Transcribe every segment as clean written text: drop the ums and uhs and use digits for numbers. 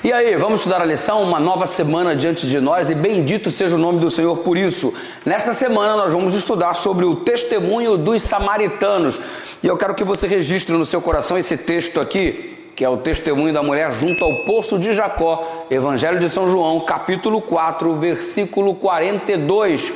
E aí, vamos estudar a lição? Uma nova semana diante de nós e bendito seja o nome do Senhor por isso. Nesta semana nós vamos estudar sobre o testemunho dos samaritanos. E eu quero que você registre no seu coração esse texto aqui, que é o testemunho da mulher junto ao poço de Jacó, Evangelho de São João, capítulo 4, versículo 42.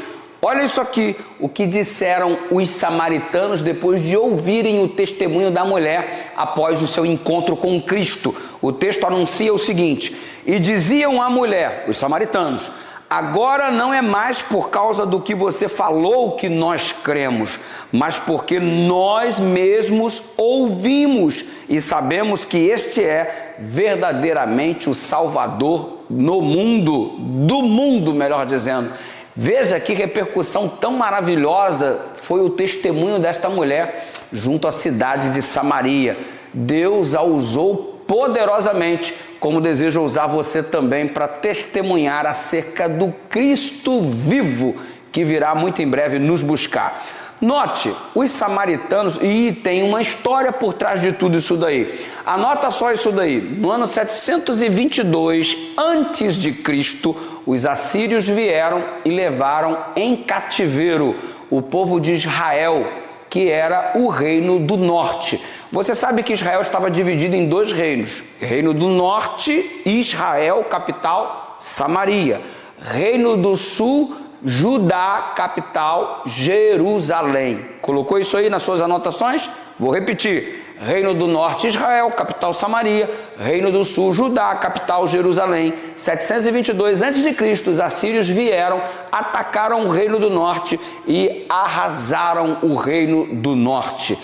Olha isso aqui, o que disseram os samaritanos depois de ouvirem o testemunho da mulher após o seu encontro com Cristo. O texto anuncia o seguinte: e diziam à mulher, os samaritanos, agora não é mais por causa do que você falou que nós cremos, mas porque nós mesmos ouvimos e sabemos que este é verdadeiramente o Salvador no mundo, do mundo, melhor dizendo. Veja que repercussão tão maravilhosa foi o testemunho desta mulher junto à cidade de Samaria. Deus a usou poderosamente, como deseja usar você também para testemunhar acerca do Cristo vivo que virá muito em breve nos buscar. Note, os samaritanos, e tem uma história por trás de tudo isso daí. Anota só isso daí. No ano 722 antes de Cristo, os assírios vieram e levaram em cativeiro o povo de Israel, que era o reino do norte. Você sabe que Israel estava dividido em dois reinos. Reino do norte, Israel, capital, Samaria. Reino do sul, Judá, capital, Jerusalém. Colocou isso aí nas suas anotações? Vou repetir. Reino do norte, Israel, capital, Samaria. Reino do sul, Judá, capital, Jerusalém. 722 a.C., os assírios vieram, atacaram o reino do norte e arrasaram o reino do norte.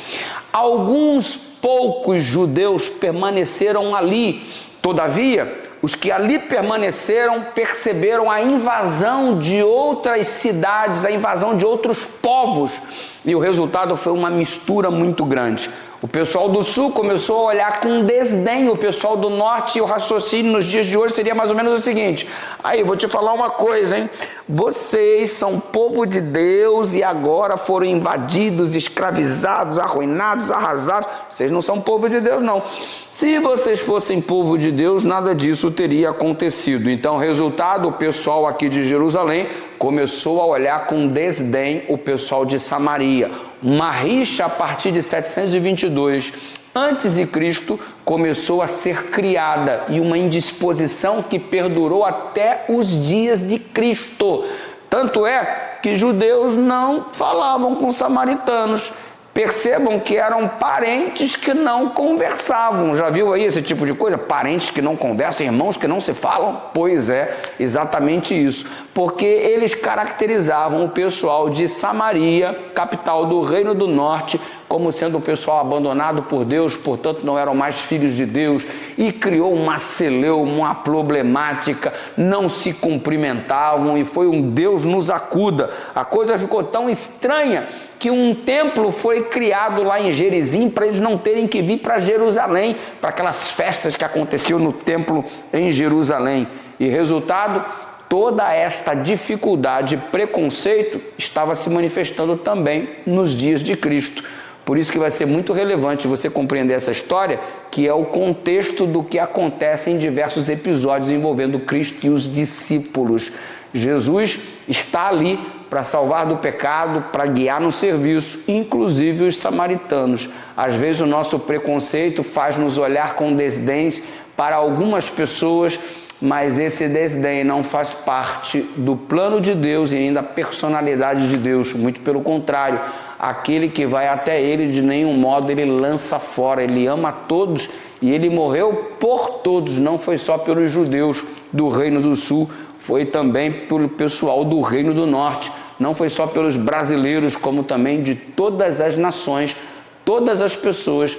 Alguns poucos judeus permaneceram ali. Todavia, os que ali permaneceram perceberam a invasão de outras cidades, a invasão de outros povos, e o resultado foi uma mistura muito grande. O pessoal do sul começou a olhar com desdém o pessoal do norte, e o raciocínio nos dias de hoje seria mais ou menos o seguinte: aí, vou te falar uma coisa, hein? Vocês são povo de Deus e agora foram invadidos, escravizados, arruinados, arrasados. Vocês não são povo de Deus, não. Se vocês fossem povo de Deus, nada disso teria acontecido. Então, resultado, o pessoal aqui de Jerusalém começou a olhar com desdém o pessoal de Samaria. Uma rixa a partir de 722 antes de Cristo começou a ser criada, e uma indisposição que perdurou até os dias de Cristo. Tanto é que judeus não falavam com samaritanos. Percebam que eram parentes que não conversavam. Já viu aí esse tipo de coisa? Parentes que não conversam, irmãos que não se falam? Pois é, exatamente isso. Porque eles caracterizavam o pessoal de Samaria, capital do Reino do Norte, como sendo um pessoal abandonado por Deus, portanto não eram mais filhos de Deus, e criou uma celeuma, uma problemática, não se cumprimentavam, e foi um Deus nos acuda. A coisa ficou tão estranha que um templo foi criado lá em Gerizim para eles não terem que vir para Jerusalém, para aquelas festas que aconteciam no templo em Jerusalém. E resultado, toda esta dificuldade e preconceito estava se manifestando também nos dias de Cristo. Por isso que vai ser muito relevante você compreender essa história, que é o contexto do que acontece em diversos episódios envolvendo Cristo e os discípulos. Jesus está ali para salvar do pecado, para guiar no serviço, inclusive os samaritanos. Às vezes o nosso preconceito faz nos olhar com desdém para algumas pessoas, mas esse desdém não faz parte do plano de Deus e ainda da personalidade de Deus. Muito pelo contrário, aquele que vai até ele, de nenhum modo ele lança fora. Ele ama todos e ele morreu por todos, não foi só pelos judeus do Reino do Sul, foi também pelo pessoal do Reino do Norte, não foi só pelos brasileiros, como também de todas as nações. Todas as pessoas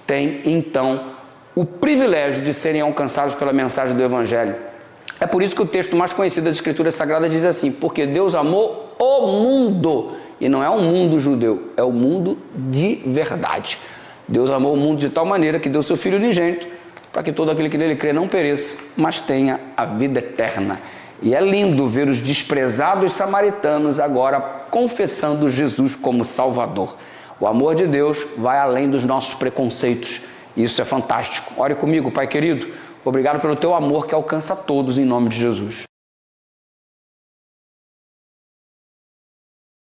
têm, então, o privilégio de serem alcançados pela mensagem do Evangelho. É por isso que o texto mais conhecido das Escrituras Sagradas diz assim: porque Deus amou o mundo, e não é o mundo judeu, é o mundo de verdade. Deus amou o mundo de tal maneira que deu seu Filho unigênito, para que todo aquele que nele crê não pereça, mas tenha a vida eterna. E é lindo ver os desprezados samaritanos agora confessando Jesus como Salvador. O amor de Deus vai além dos nossos preconceitos. Isso é fantástico. Ore comigo, Pai querido. Obrigado pelo teu amor que alcança todos em nome de Jesus.